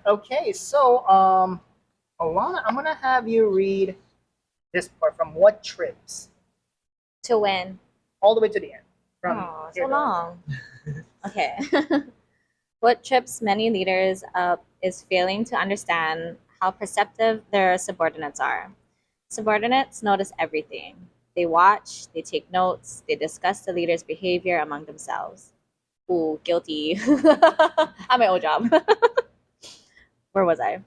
Okay, so Alana, I'm gonna have you read this part from what trips To win. all the way to the end. From Oh, here so to long. Okay. What trips many leaders up is failing to understand how perceptive their subordinates are. Subordinates notice everything. They watch, they take notes, they discuss the leader's behavior among themselves. Ooh, guilty. At my old job. Where was I?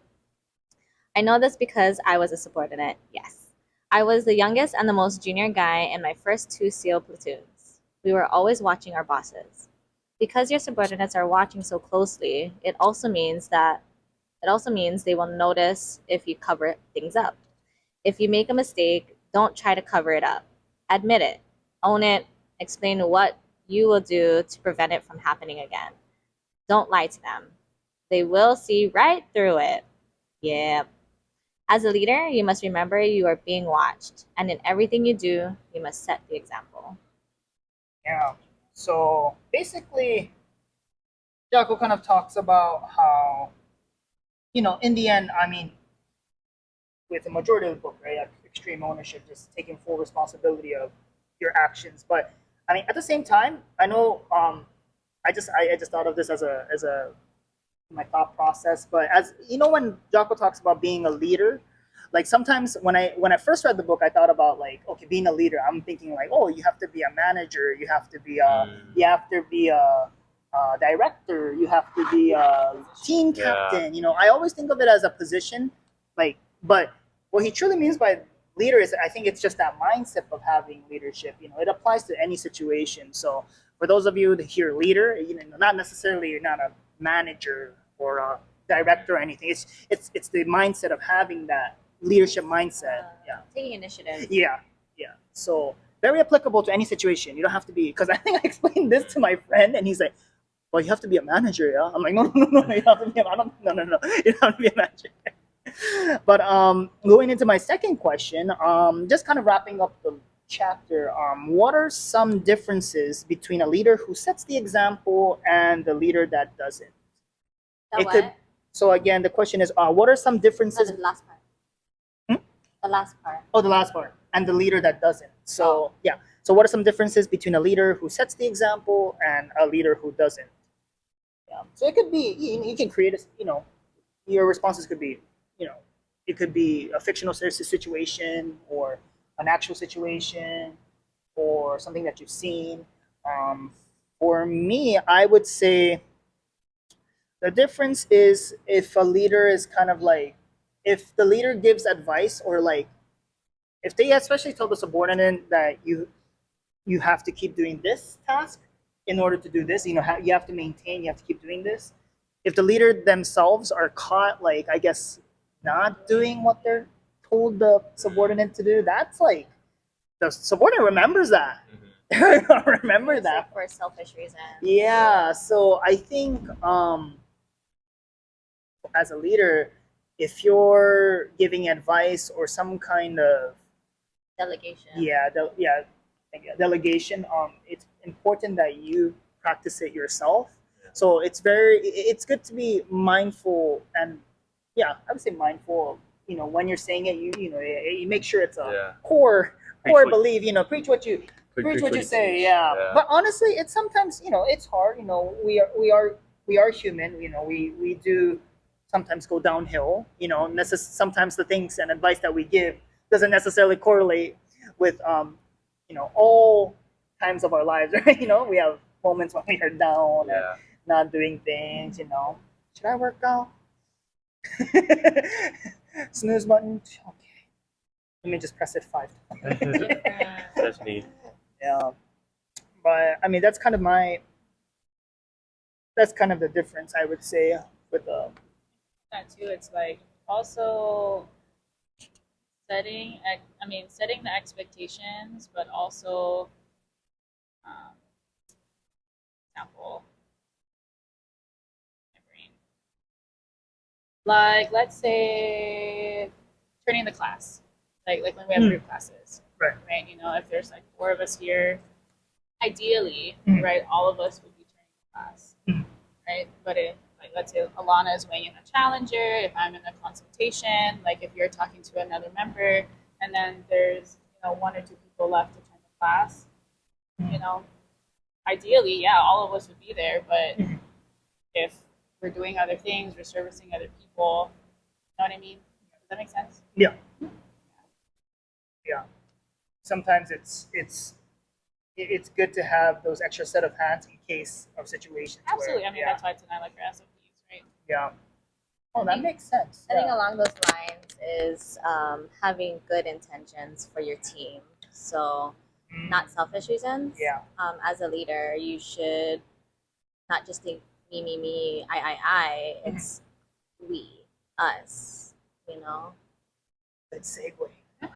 I know this because I was a subordinate, yes. I was the youngest and the most junior guy in my first two SEAL platoons. We were always watching our bosses. Because your subordinates are watching so closely, it also means they will notice if you cover things up. If you make a mistake, don't try to cover it up. Admit it, own it, explain what you will do to prevent it from happening again. Don't lie to them. They will see right through it. Yeah. As a leader, you must remember you are being watched, and in everything you do, you must set the example. yeah. So basically, Jocko kind of talks about how in the end, I mean, with the majority of the book, right, extreme ownership, just taking full responsibility of your actions. But I mean, at the same time, I know I just thought of this as a my thought process. But as you know, when Jocko talks about being a leader, like sometimes when I first read the book, I thought about like, okay, being a leader. I'm thinking like, oh, you have to be a manager, you have to be a director, you have to be a team captain. You know, I always think of it as a position, like, but what he truly means by leader is, I think it's just that mindset of having leadership. You know, it applies to any situation. So for those of you that hear leader, you know, not necessarily you're not a manager or a director or anything. It's the mindset of having that leadership mindset. Yeah. Taking initiative. Yeah. Yeah. So very applicable to any situation. You don't have to be, because I think I explained this to my friend and he's like, well, you have to be a manager, yeah. I'm like, no, no, no, no, you have to be I don't, no, no, no, you have to be a manager. But going into my second question, just kind of wrapping up the chapter, what are some differences between a leader who sets the example and the leader that doesn't? The It what? could. So again, the question is, what are some No, differences? the last part. Hmm? The last part. Oh, the last part, and the leader that doesn't. So yeah. So what are some differences between a leader who sets the example and a leader who doesn't? Yeah. So it could be you can create a your responses could be you know it could be a fictional situation or an actual situation or something that you've seen. Um, for me, I would say the difference is if a leader is kind of like, if the leader gives advice or like, if they especially tell the subordinate that you have to keep doing this task in order to do this, you have to maintain, you have to keep doing this. If the leader themselves are caught, like, I guess, not doing what they're told the subordinate to do, that's like, the subordinate remembers that. Remember that. For selfish reasons. Yeah, so I think as a leader, if you're giving advice or some kind of Delegation. delegation, it's important that you practice it yourself. So it's good to be mindful, and yeah, I would say mindful. When you're saying it, you make sure it's a core belief. Preach what you preach what you say. Yeah. But honestly, it's sometimes it's hard. We are human. We do sometimes go downhill. Sometimes the things and advice that we give doesn't necessarily correlate with all times of our lives. Right? We have moments when we are down and not doing things. Should I work out? Snooze button. Okay, let me just press it 5 times. That's neat. Yeah, but I mean that's kind of the difference, I would say, with That too. It's like also setting the expectations, but also um, example, my brain. Like let's say turning the class, like when we have group classes, right. right? If there's like 4 of us here, ideally, Mhm. right, all of us would be turning the class, Mhm. right? But if like let's say Alana is weighing in a challenger, if I'm in a consultation, like if you're talking to another member, and then there's one or two people left to turn the class, ideally, yeah, all of us would be there, but if we're doing other things, we're servicing other people, you know what I mean? Does that make sense? Yeah. Yeah. Sometimes it's good to have those extra set of hands in case of situations. Absolutely. Where, I mean, that's why tonight, like, our SOPs, right? Yeah. Oh, that makes sense. I think Yeah. along those lines is having good intentions for your team. So, not selfish reasons. Yeah. As a leader, you should not just think me, I. It's we, us, Good segue.